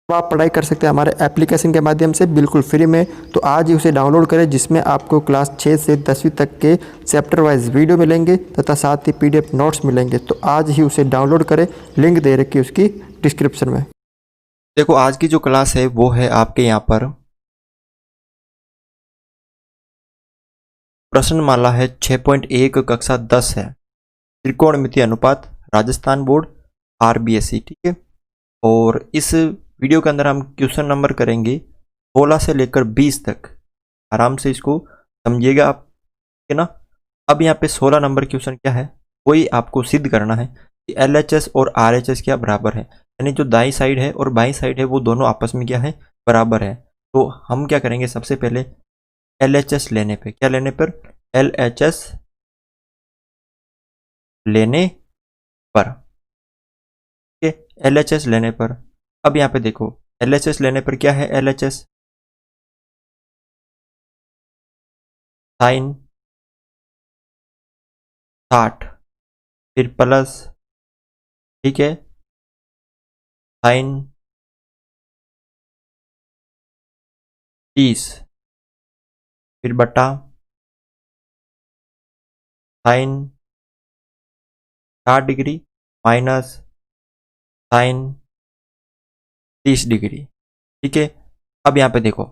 तो आप पढ़ाई कर सकते हैं हमारे एप्लीकेशन के माध्यम से बिल्कुल फ्री में। तो आज ही उसे डाउनलोड करें, जिसमें आपको क्लास 6 से 10वीं तक के चैप्टर वाइज वीडियो मिलेंगे तथा साथ ही PDF नोट्स मिलेंगे। तो आज ही उसे डाउनलोड करें, लिंक दे रखी है उसकी डिस्क्रिप्शन में। देखो आज की जो क्लास है वो है आपके यहाँ पर प्रश्नमाला है 6.1 कक्षा 10 है, त्रिकोणमितीय अनुपात, राजस्थान बोर्ड RBSE, ठीक है। और इस वीडियो के अंदर हम क्वेश्चन नंबर करेंगे 16 से लेकर 20 तक। आराम से इसको समझिएगा आप, ठीक है ना। अब यहाँ पे 16 नंबर क्वेश्चन क्या है, वही आपको सिद्ध करना है कि LHS और RHS क्या बराबर है, यानी जो दाई साइड है और बाई साइड है वो दोनों आपस में क्या है, बराबर है। तो हम क्या करेंगे, सबसे पहले LHS लेने पे, क्या लेने पर, LHS लेने पर, ठीक है, LHS लेने पर। अब यहाँ पे देखो LHS लेने पर क्या है, LHS साइन 60, फिर प्लस, ठीक है, साइन 30, फिर बटा sine 60 degree minus sine 30 degree, ठीक है। अब यहाँ पे देखो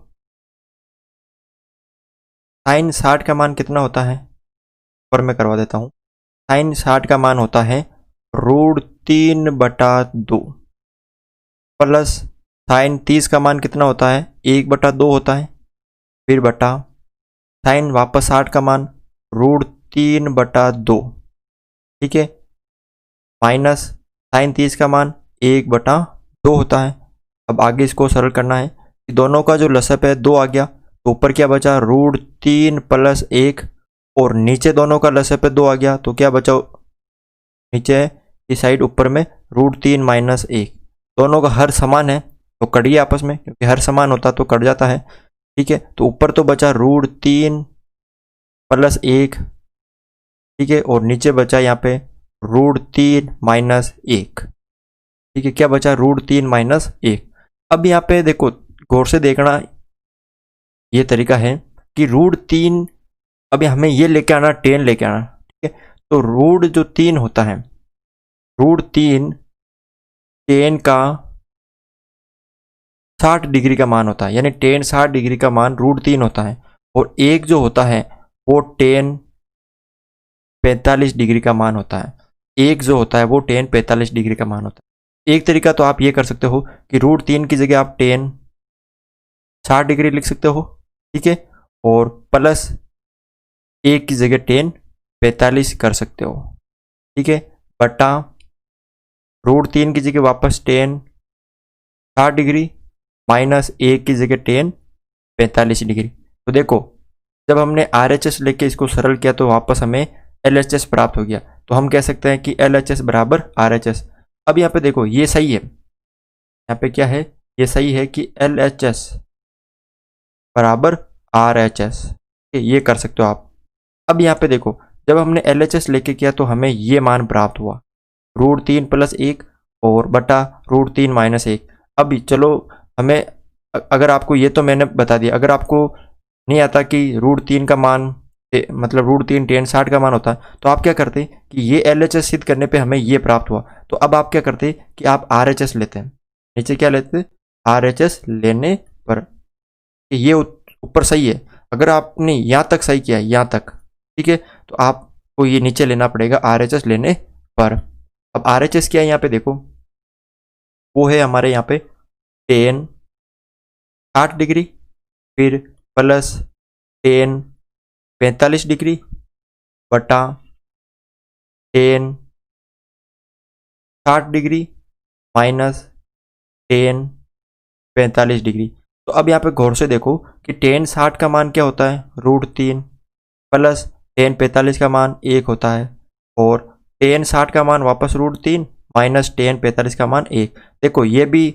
साइन 60 का मान कितना होता है, पर मैं करवा देता हूँ। साइन 60 का मान होता है √3/2 प्लस साइन 30 का मान कितना होता है, 1/2 होता है, फिर बटा साइन वापस 60 का मान √3/2, ठीक है, माइनस साइन 30 का मान 1/2 होता है। अब आगे इसको सरल करना है कि दोनों का जो लसअप है 2 आ गया, तो ऊपर क्या बचा, √3 + 1, और नीचे दोनों का लसअप है 2 आ गया, तो क्या बचा, नीचे है इस साइड, ऊपर में √3 - 1। दोनों का हर समान है तो कट गया आपस में, क्योंकि हर समान होता तो कट जाता है, ठीक है। तो ऊपर तो बचा √3 + 1, ठीक है, और नीचे बचा यहाँ पे √3 - 1, ठीक है। क्या बचा, √3 - 1। अब यहाँ पे देखो, गौर से देखना, ये तरीका है कि √3, अभी हमें ये लेके आना, 10 लेके आना, ठीक है। तो रूट जो 3 होता है, √3 10 का 60 डिग्री का मान होता है, यानी 10 60 डिग्री का मान √3 होता है। और एक जो होता है वो 10 45 डिग्री का मान होता है। एक जो होता है वो 10 45 डिग्री का मान होता है। एक तरीका तो आप ये कर सकते हो कि √3 की जगह आप 10 60 डिग्री लिख सकते हो, ठीक है, और प्लस 1 की जगह 10 45 कर सकते हो, ठीक है, बटा √3 की जगह वापस 10 60 डिग्री माइनस 1 की जगह 10 45 डिग्री। तो देखो जब हमने RHS लेके इसको सरल किया तो वापस हमें LHS प्राप्त हो गया। तो हम कह सकते हैं कि LHS बराबर RHS। अब यहाँ पे देखो ये सही है, यहाँ पे क्या है, ये सही है कि LHS बराबर RHS, ये कर सकते हो आप। अब यहाँ पे देखो जब हमने LHS लेके किया तो हमें ये मान प्राप्त हुआ, √3 + 1 और बटा √3 - 1। अभी चलो हमें, अगर आपको, ये तो मैंने बता दिया, अगर आपको नहीं आता कि √3 का मान, मतलब √3 10 60 का मान होता है, तो आप क्या करते कि ये LHS सिद्ध करने पे हमें ये प्राप्त हुआ। तो अब आप क्या करते कि आप RHS लेते हैं, नीचे क्या लेते, RHS लेने पर ये ऊपर सही है। अगर आपने यहाँ तक सही किया, यहाँ तक, ठीक है, तो आपको ये नीचे लेना पड़ेगा RHS लेने पर। अब RHS क्या है यहाँ पे देखो, वो है हमारे यहाँ पे 10 60 डिग्री, फिर प्लस 10 45 डिग्री, बटा 10 60 डिग्री माइनस 10 45 डिग्री। तो अब यहाँ पे गौर से देखो कि 10 60 का मान क्या होता है, √3, प्लस 10 45 का मान 1 होता है, और 10 60 का मान वापस √3 माइनस 10 45 का मान 1। देखो ये भी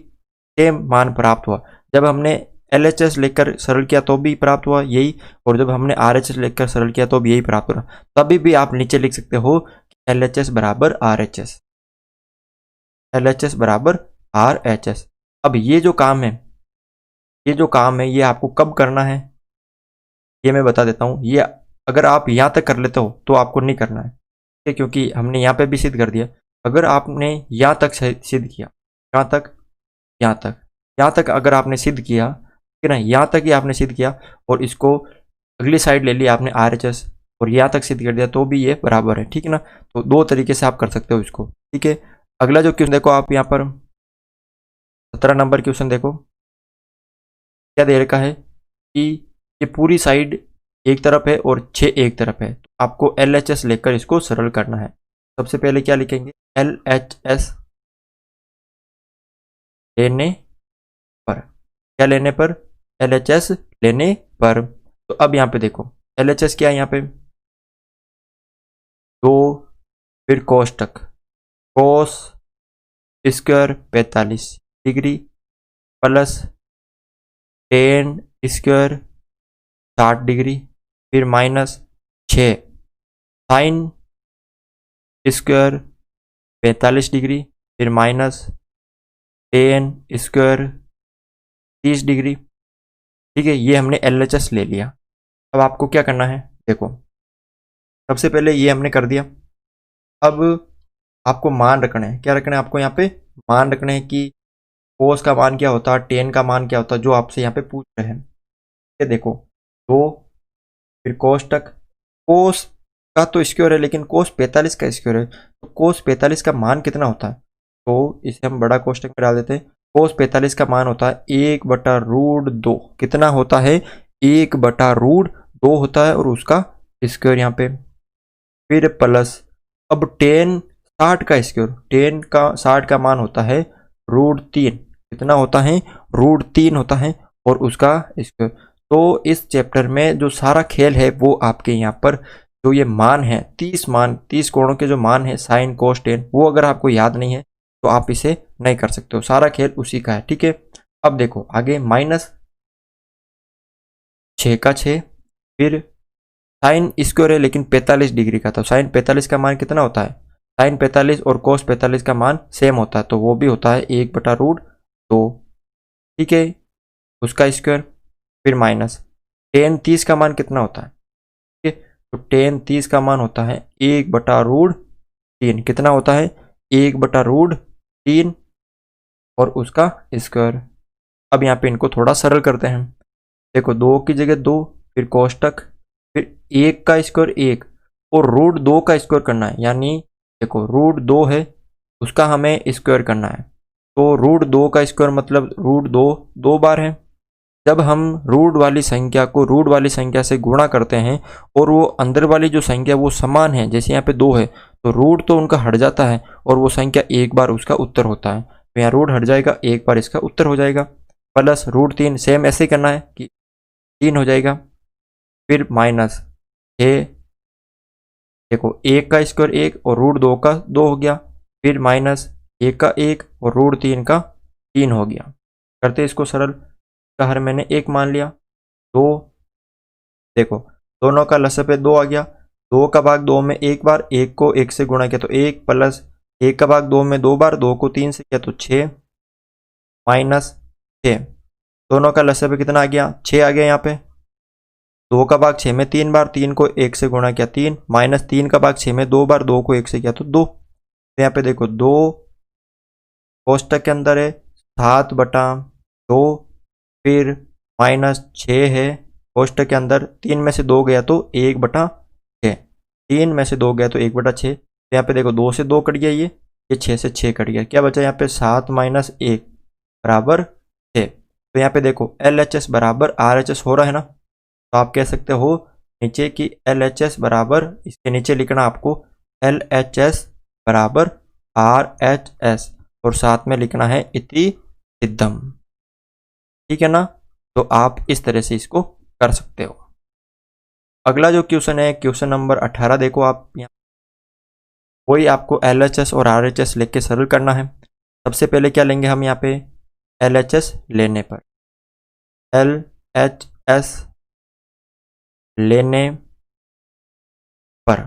सेम मान प्राप्त हुआ। जब हमने LHS लेकर सरल किया तो भी प्राप्त हुआ यही, और जब हमने RHS लेकर सरल किया तो भी यही प्राप्त हुआ। तभी भी आप नीचे लिख सकते हो LHS बराबर RHS, LHS बराबर RHS। अब ये जो काम है, ये आपको कब करना है ये मैं बता देता हूँ। ये अगर आप यहाँ तक कर लेते हो तो आपको नहीं करना है, ठीक है, क्योंकि हमने यहाँ पे भी सिद्ध कर दिया। अगर आपने यहाँ तक सिद्ध किया, कहाँ तक, यहाँ तक अगर आपने सिद्ध किया, ठीक है ना, यहाँ तक ही आपने सिद्ध किया और इसको अगली साइड ले लिया आपने RHS और यहाँ तक सिद्ध कर दिया तो भी ये बराबर है, ठीक है ना। तो दो तरीके से आप कर सकते हो इसको, ठीक है। अगला जो क्वेश्चन देखो आप यहाँ पर 17 नंबर क्वेश्चन देखो, क्या दे रखा है कि ये पूरी साइड एक तरफ है और 6 एक तरफ है, तो आपको LHS लेकर इसको सरल करना है। सबसे पहले क्या लिखेंगे, LHS लेने पर, क्या लेने पर, LHS लेने पर। तो अब यहाँ पे देखो LHS क्या है, यहाँ पे 2 फिर कोष्टक cos square 45 degree plus tan square 60 degree फिर माइनस 6 साइन स्क्वायर 45 डिग्री फिर माइनस टेन स्क्वायर 30 डिग्री, ठीक है। ये हमने LHS ले लिया। अब आपको क्या करना है, देखो सबसे पहले ये हमने कर दिया। अब आपको मान रखना है, क्या रखना है आपको, यहाँ पे मान रखना है कि कोस का मान क्या होता है, टेन का मान क्या होता है, जो आपसे यहाँ पे पूछ रहे हैं। ये देखो 2 फिर कोष्टक, कोस का तो स्क्वायर है लेकिन कोस 45 का स्क्वायर है, तो कोस 45 का मान कितना होता है, तो इसे हम बड़ा कोष्टक में डाल देते हैं। कोस 45 का मान होता है 1/√2, कितना होता है 1/√2 होता है और उसका स्क्वायर यहाँ पे, फिर प्लस अब टेन 60 का स्क्वायर, टेन का 60 का मान होता है √3, कितना होता है √3 होता है और उसका स्क्वायर। तो इस चैप्टर में जो सारा खेल है वो आपके यहाँ पर जो ये मान है 30 कोणों के जो मान है साइन कोस टेन, वो अगर आपको याद नहीं है तो आप इसे नहीं कर सकते हो, सारा खेल उसी का है, ठीक है। अब देखो आगे माइनस 6 का 6 फिर साइन स्क्वायर है लेकिन 45 डिग्री का, तो साइन 45 का मान कितना होता है, साइन 45 और कोस 45 का मान सेम होता है, तो वो भी होता है 1/√2, ठीक है, उसका स्क्वायर। फिर माइनस टेन 30 का मान कितना होता है, ठीक है, तो टेन 30 का मान होता है 1/√3, कितना होता है 1/√3 और उसका स्क्वायर। अब यहाँ पे इनको थोड़ा सरल करते हैं, देखो 2 की जगह 2 फिर कोष्टक फिर 1 का स्क्वायर 1 और √2 का स्क्वायर करना है, यानी देखो √2 है उसका हमें स्क्वायर करना है, तो √2 का स्क्वायर मतलब √2 2 बार है। जब हम रूट वाली संख्या को रूट वाली संख्या से गुणा करते हैं और वो अंदर वाली जो संख्या वो समान है, जैसे यहाँ पे 2 है तो रूट तो उनका हट जाता है और वो संख्या एक बार उसका उत्तर होता है, तो यहाँ रूट हट जाएगा, एक बार इसका उत्तर हो जाएगा। प्लस √3 सेम ऐसे ही करना है कि 3 हो जाएगा, फिर माइनस 6, देखो 1 का स्क्वायर 1 और √2 का 2 हो गया, फिर माइनस 1 का 1 और √3 का 3 हो गया। करते इसको सरल, का हर मैंने 1 मान लिया, 2, देखो दोनों का लसाअ पे 2 आ गया, 2 का भाग 2 में एक बार, 1 को 1 से गुणा किया तो 1 प्लस 1 का भाग 2 में 2 बार, 2 को 3 से किया तो 6 माइनस 6, दोनों का लसाअ पे कितना आ गया 6 आ गया, यहाँ पे 2 का भाग 6 में 3 बार, 3 को 1 से गुणा किया 3 माइनस 3 का भाग 6 में 2 बार, 2 को 1 से किया तो 2, तो यहाँ पे देखो 2 कोष्टक के अंदर है 7/2 फिर माइनस 6 है कोष्टक के अंदर, 3 में से 2 गया तो 1/6, 3 में से 2 गया तो 1/6, तो यहाँ पे देखो 2 से 2 कट गया, ये 6 से 6 कट गया, क्या बचा यहाँ पे 7 माइनस 1 बराबर 6। तो यहाँ पे देखो LHS बराबर RHS हो रहा है ना, तो आप कह सकते हो नीचे की LHS बराबर, इसके नीचे लिखना आपको LHS बराबर RHS और साथ में लिखना है इति सिद्धम, ठीक है ना। तो आप इस तरह से इसको कर सकते हो। अगला जो क्वेश्चन है क्वेश्चन नंबर 18, देखो आप यहाँ वही आपको LHS और RHS लेके सरल करना है। सबसे पहले क्या लेंगे हम यहाँ पे, LHS लेने पर, LHS लेने पर,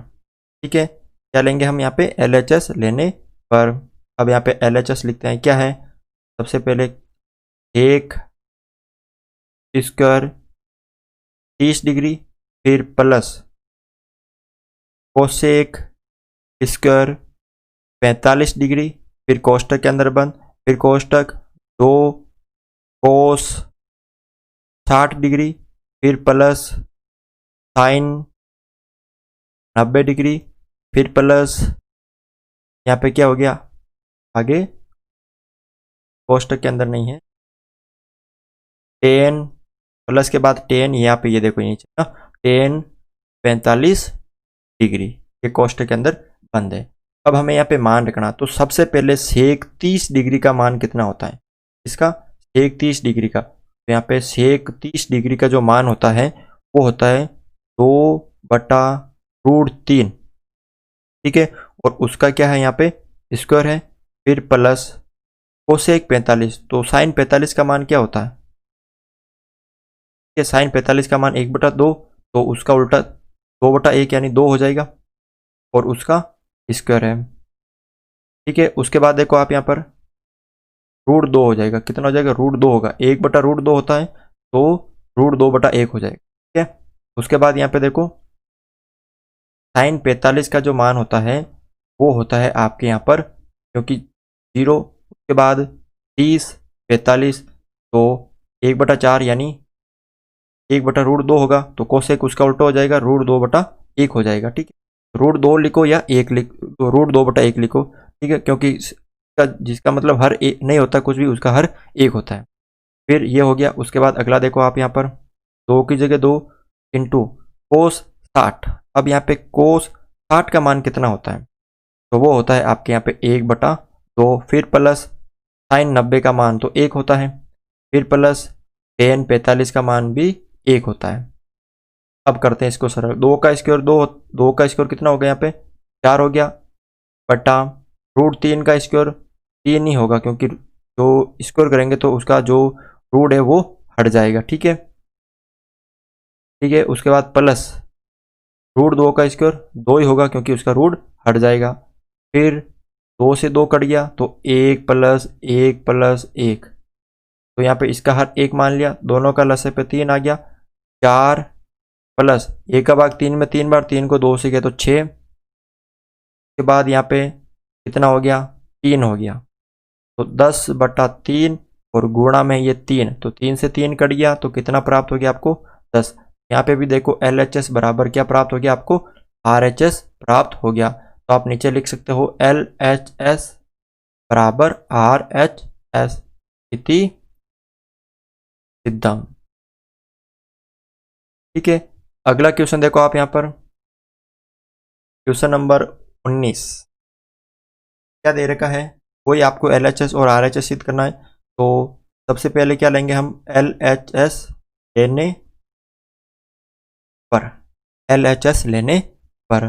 ठीक है, क्या लेंगे हम यहाँ पे LHS लेने पर। अब यहाँ पे LHS लिखते हैं, क्या है सबसे पहले सेक स्क्वायर 30 डिग्री, फिर प्लस कोसेक स्क्वायर 45 डिग्री, फिर कोष्टक के अंदर बंद, फिर कोष्टक 2 कोस 60 डिग्री, फिर प्लस साइन 90 डिग्री, फिर प्लस यहाँ पे क्या हो गया, आगे कोष्टक के अंदर नहीं है, टेन प्लस के बाद टेन, यहाँ पे ये देखो नीचे ना, टेन 45 डिग्री, ये कोष्टक के अंदर बंद है। अब हमें यहाँ पे मान रखना, तो सबसे पहले सेक 30 डिग्री का मान कितना होता है, इसका सेक 30 डिग्री का, तो यहाँ पे सेक 30 डिग्री का जो मान होता है वो होता है 2/√3, ठीक है। और उसका क्या है, यहाँ पे स्क्वायर है, फिर प्लस कोसेक 45, तो साइन 45 का मान क्या होता है, साइन 45 का मान 1/2, तो उसका उल्टा 2/1 यानी 2 हो जाएगा, और उसका स्क्वायर है, ठीक है। उसके बाद देखो आप यहाँ पर √2 हो जाएगा, कितना हो जाएगा, √2 होगा, 1/√2 होता है, तो √2/1 हो जाएगा, ठीक है। उसके बाद यहाँ पे देखो साइन 45 का जो मान होता है वो होता है आपके यहाँ पर, क्योंकि 0 उसके बाद 30 45, तो 1/4 यानी 1/√2 होगा, तो कोसेक उसका उल्टा हो जाएगा, √2/1 हो जाएगा, ठीक है। √2 लिखो या 1 लिखो, √2/1 लिखो, ठीक है, क्योंकि जिसका मतलब हर एक नहीं होता कुछ भी, उसका हर एक होता है। फिर ये हो गया। उसके बाद अगला देखो आप यहाँ पर 2 की जगह 2 इंटू कोस 60। अब यहाँ पे कोस 60 का मान कितना होता है, तो वो होता है आपके यहाँ पे 1/2, फिर प्लस साइन 90 का मान तो 1 होता है, फिर प्लस टेन 45 का मान भी 1 होता है। अब करते हैं इसको सरल, 2 का स्क्वायर 2 का स्क्वायर कितना हो गया, यहाँ पे 4 हो गया, बटा √3 का स्क्वायर 3 ही होगा, क्योंकि जो स्क्वायर करेंगे तो उसका जो रूट है वो हट जाएगा, ठीक है, ठीक है। उसके बाद प्लस √2 का स्क्वायर 2 ही होगा, क्योंकि उसका रूट हट जाएगा, फिर 2 से 2 कट गया, तो 1 + 1 + 1, तो यहाँ पे इसका हर एक मान लिया, दोनों का लसे पे 3 आ गया, 4 प्लस 1 का भाग 3 में 3 बार, 3 को 2 से गया तो 6, के बाद यहाँ पे कितना हो गया, 3 हो गया, तो 10/3, और गुणा में ये 3, तो 3 से 3 कट गया, तो कितना प्राप्त हो गया आपको, 10। यहाँ पे भी देखो LHS बराबर क्या प्राप्त हो गया आपको, RHS प्राप्त हो गया, तो आप नीचे लिख सकते हो LHS बराबर RHS इति सिद्धम, ठीक है। अगला क्वेश्चन देखो आप यहाँ पर, क्वेश्चन नंबर 19, क्या दे रखा है, वही आपको LHS और RHS सिद्ध करना है। तो सबसे पहले क्या लेंगे हम, LHS लेने पर, LHS लेने पर,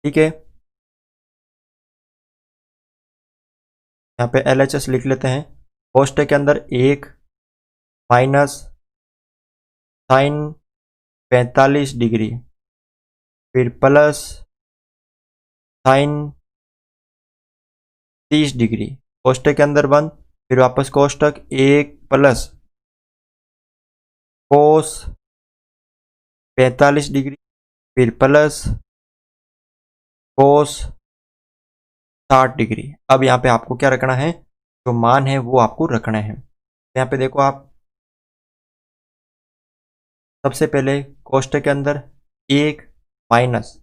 ठीक है। यहाँ पे LHS लिख लेते हैं, कोष्टक के अंदर 1 माइनस साइन 45 डिग्री, फिर प्लस साइन 30 डिग्री, कोष्टक के अंदर बंद, फिर वापस कोष्टक 1 प्लस कोस 45 डिग्री, फिर प्लस कोस 60 डिग्री। अब यहाँ पे आपको क्या रखना है, जो मान है वो आपको रखना है। यहाँ पे देखो आप, सबसे पहले कोष्टक के अंदर 1 माइनस,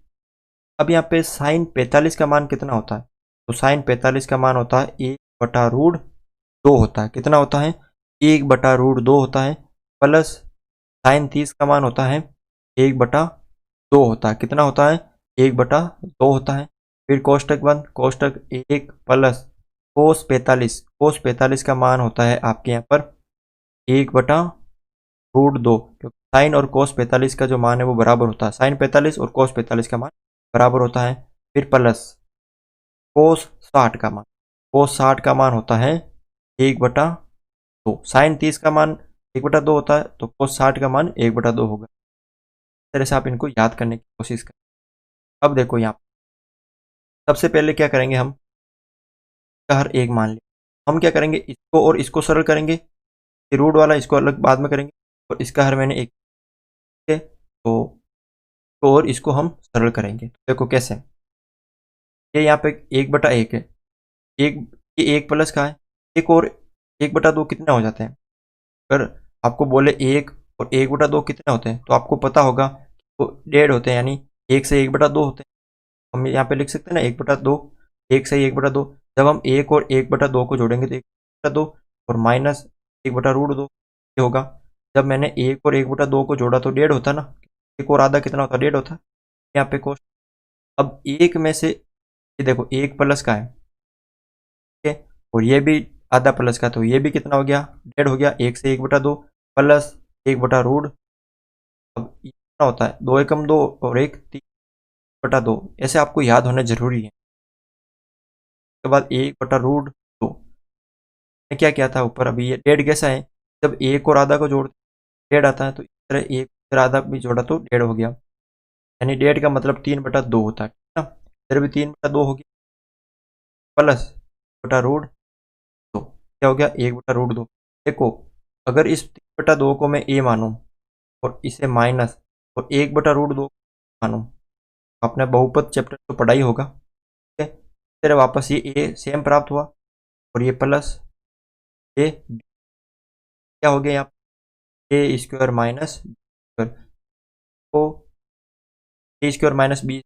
अब यहाँ पे साइन 45 का मान कितना होता है, तो साइन 45 का मान होता है 1/√2 होता है, कितना होता है, 1/√2 होता है, प्लस साइन 30 का मान होता है 1/2 होता है, कितना होता है, 1/2 होता है। फिर कोष्टक बंद, कोष्टक 1 प्लस कोस 45 का मान होता है आपके यहाँ पर 1/√2, क्योंकि साइन और कोस 45 का जो मान है वो बराबर होता है, साइन 45 और कोस 45 का मान बराबर होता है। फिर प्लस कोस 60 का मान, कोस 60 का मान होता है 1/2, साइन 30 का मान 1/2 होता है, तो कोस 60 का मान 1/2 होगा। इस तरह से आप इनको याद करने की कोशिश करें। अब देखो यहाँ सबसे पहले क्या करेंगे, हम हर एक मान लिया, हम क्या करेंगे, इसको और इसको सरल करेंगे, ये रूट वाला इसको अलग बाद में करेंगे, और इसका हर मैंने एक है, तो और इसको हम सरल करेंगे। तो देखो कैसे, ये यहाँ पे 1/1 है, एक, ये 1 प्लस का है, एक और 1/2 कितने हो जाते हैं? अगर आपको बोले 1 और 1/2 कितने होते हैं, तो आपको पता होगा तो 1.5 होते हैं, यानी 1 से 1/2 होते हैं। हम यहाँ पे लिख सकते हैं ना 1/2, 1 से 1/2। जब हम 1 और 1/2 को जोड़ेंगे तो 1/2 और माइनस 1/√2 ये होगा। जब मैंने 1 और 1/2 को जोड़ा तो 1.5 होता ना, एक और आधा कितना होता? 1.5 होता। यहाँ पे कोष्ट, अब एक में से ये देखो 1 प्लस का है, ठीक है, और ये भी आधा प्लस का, तो ये भी कितना हो गया? 1.5 हो गया। 1 से 1/2 प्लस 1/√, अब ये कितना होता है? 2 एकम 2 और 1 3/2, ऐसे आपको याद होना जरूरी है। उसके बाद 1/√2 ने क्या किया था ऊपर, अभी ये 1.5 कैसा है? जब एक और आधा को जोड़ 1.5 आता है, तो इस तरह एक और आधा भी जोड़ा तो 1.5 हो गया, यानी 1.5 का मतलब 3/2 होता है, ठीक है ना। इधर भी 3/2 हो गया, प्लस √2 क्या हो गया? 1/√2। देखो, अगर इस 3/2 को मैं ए मानूं और इसे माइनस और 1/√2 मानूं, आपने बहुपद चैप्टर तो पढ़ा ही होगा, ठीक है। फिर वापस ये ए सेम प्राप्त हुआ, और ये प्लस ए क्या हो गया यहाँ पे? ए स्क्वायर माइनस स्क्वायर, तो ए स्क्वायर माइनस बी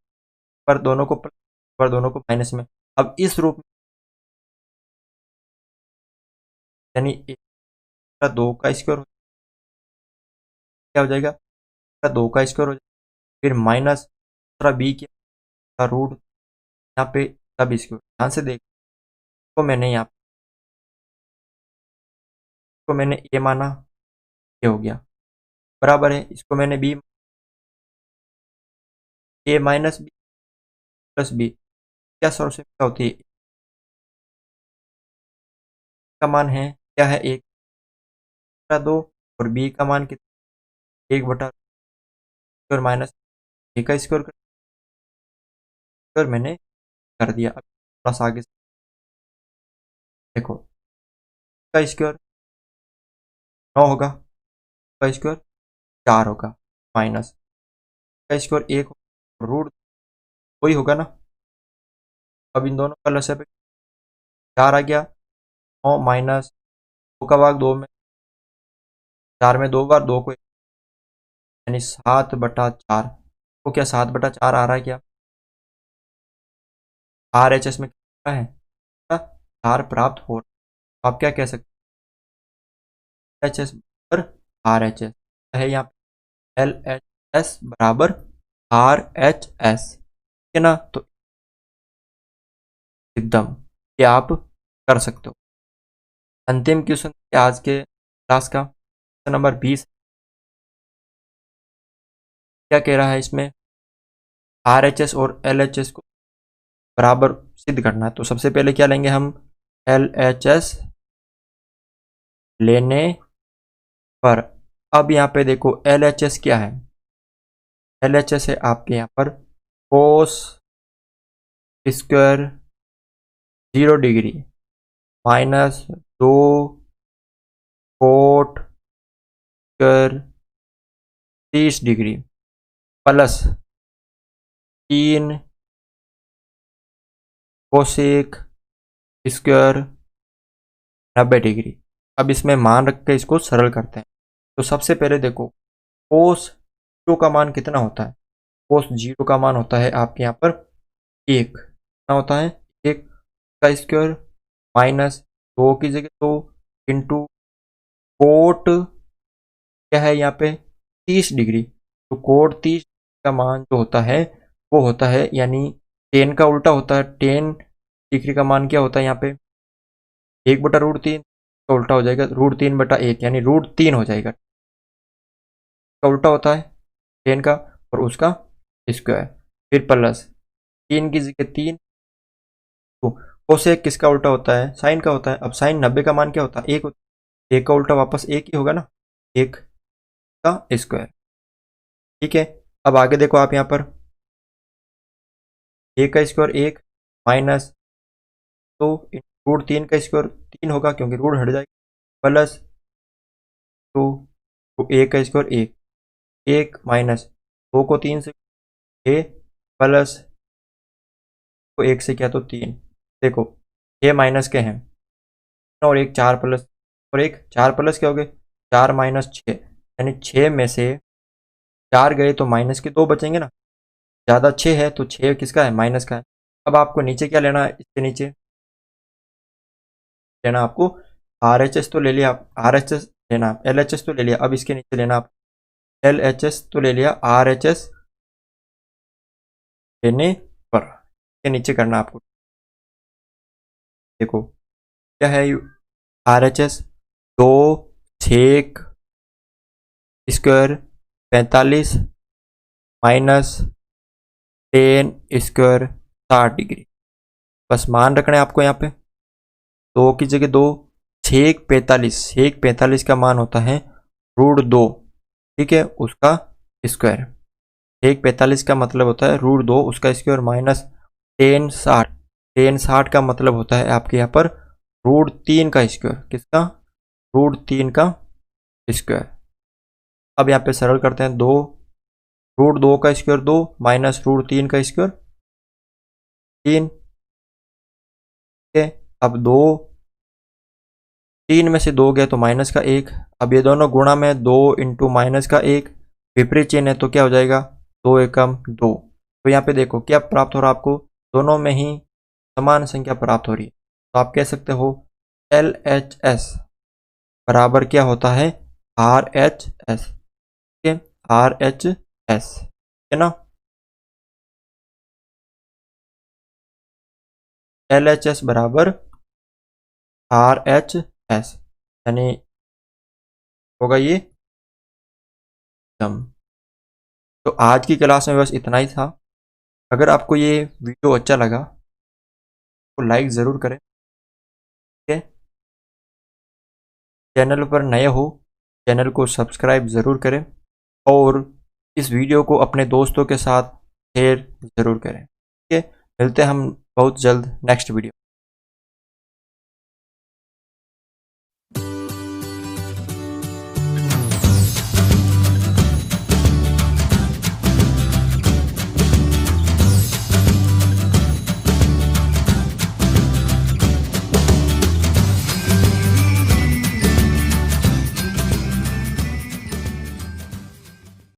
पर दोनों को प्लस पर दोनों को माइनस में। अब इस रूप में यानी 1/2 का स्क्वायर क्या हो जाएगा? 2 का स्क्वायर हो जाएगा, फिर माइनस दूसरा बी का रूट, यहाँ पे सब स्क्वायर। ध्यान से देखो, तो मैंने यहाँ को मैंने ए माना, ये हो गया, बराबर है इसको मैंने बी, ए माइनस बी प्लस बी, क्या सोर्स क्या होती है? का मान है क्या है? 1/2, और बी का मान कितना? 1/2 माइनस ए का स्क्वायर कर मैंने कर दिया। अब थोड़ा सा आगे देखो, का स्क्वायर 9 होगा, का स्क्वायर 4 होगा, माइनस का स्क्वायर 1 होगा, रूट वही होगा ना। अब इन दोनों का लसा पे 4 आ गया, 9 माइनस 2 का भाग 2 में, 4 में 2 बार, 2 को यानी 7/4, तो क्या 7/4 आ रहा है क्या? आर एच एस में क्या है? 4 प्राप्त हो रहा है। आप क्या कह सकते हैं? एच एस बराबर आर एच एस है, यहाँ पे एल एच एस बराबर आर एच एस, ठीक है ना। तो एकदम ये आप कर सकते हो। अंतिम क्वेश्चन आज के क्लास का क्वेश्चन नंबर 20 क्या कह रहा है? इसमें आर एच एस और एल एच एस को बराबर सिद्ध करना है। तो सबसे पहले क्या लेंगे हम? एल एच एस लेने पर, अब यहाँ पे देखो एल एच एस क्या है? एल एच एस है आपके यहाँ पर cos square 0 degree minus 2 coat square 30 degree plus 3 cosec square 90 degree. अब इसमें मान रख के इसको सरल करते हैं। तो सबसे पहले देखो, कोस 0 का मान कितना होता है? कोस 0 का मान होता है आपके यहाँ पर 1, कितना होता है? 1 का स्क्वायर माइनस 2 की जगह 2 इंटू कोट क्या है यहाँ पे? 30 डिग्री। तो कोट 30 का मान जो होता है वो होता है, यानी 10 का उल्टा होता है। 10 डिग्री का मान क्या होता है यहाँ पे? 1/√3 का उल्टा हो जाएगा √3/1, यानी √3 हो जाएगा। का उल्टा होता है 10 का और उसका स्क्वायर, फिर प्लस 3 की जगह 3। तो कोसेक किसका उल्टा होता है? साइन का होता है। अब साइन 90 का मान क्या होता है? 1 होता है। 1 का उल्टा वापस 1 ही होगा ना, 1 का स्क्वायर, ठीक है। अब आगे देखो आप यहाँ पर 1 का स्क्वायर 1 माइनस, तो √3 का स्क्वायर 3 होगा क्योंकि रूट हट जाएगा, प्लस तो 1 का स्क्वायर 1, 1 माइनस 2 को 3 से 6 प्लस को 1 से किया तो 3। देखो 6 माइनस के हैं और एक 4 प्लस, और एक 4 प्लस क्या हो गए 4 माइनस 6, यानी 6 में से 4 गए तो माइनस के 2 बचेंगे ना, ज़्यादा 6 है तो 6 किसका है माइनस का है। अब आपको नीचे क्या लेना है, इसके नीचे लेना आपको RHS तो ले लिया, आप RHS लेना, आप LHS तो ले लिया, अब इसके नीचे लेना आप LHS तो ले लिया, RHS लेने पर इसके नीचे करना आपको। देखो क्या है RHS 2 sec square 45 minus 10 square 60 degree, बस मान रखना है आपको यहाँ पे 2 की जगह 2, सेक 45, सेक 45 का मान होता है √2, ठीक है, उसका स्क्वायर। सेक 45 का मतलब होता है √2 उसका स्क्वायर माइनस 10 60, 10 60 का मतलब होता है आपके यहाँ पर √3 का स्क्वायर, किसका √3 का स्क्वायर। अब यहाँ पे सरल करते हैं, 2 √2 का स्क्वायर 2 माइनस √3 का स्क्वायर 3, ठीक है। अब 2 3 में से 2 गया तो माइनस का 1, अब ये दोनों गुणा में 2 इंटू माइनस का 1, विपरीत चिन्ह है तो क्या हो जाएगा 2 एकम 2। तो यहाँ पे देखो क्या प्राप्त हो रहा है आपको, दोनों में ही समान संख्या प्राप्त हो रही है, तो आप कह सकते हो LHS बराबर क्या होता है RHS, ठीक है, RHS है ना। LHS बराबर RHS यानी होगा ये सम। तो आज की क्लास में बस इतना ही था। अगर आपको ये वीडियो अच्छा लगा तो लाइक ज़रूर करें, ठीक है। चैनल पर नए हो चैनल को सब्सक्राइब ज़रूर करें और इस वीडियो को अपने दोस्तों के साथ शेयर ज़रूर करें, ठीक है। मिलते हैं हम बहुत जल्द नेक्स्ट वीडियो।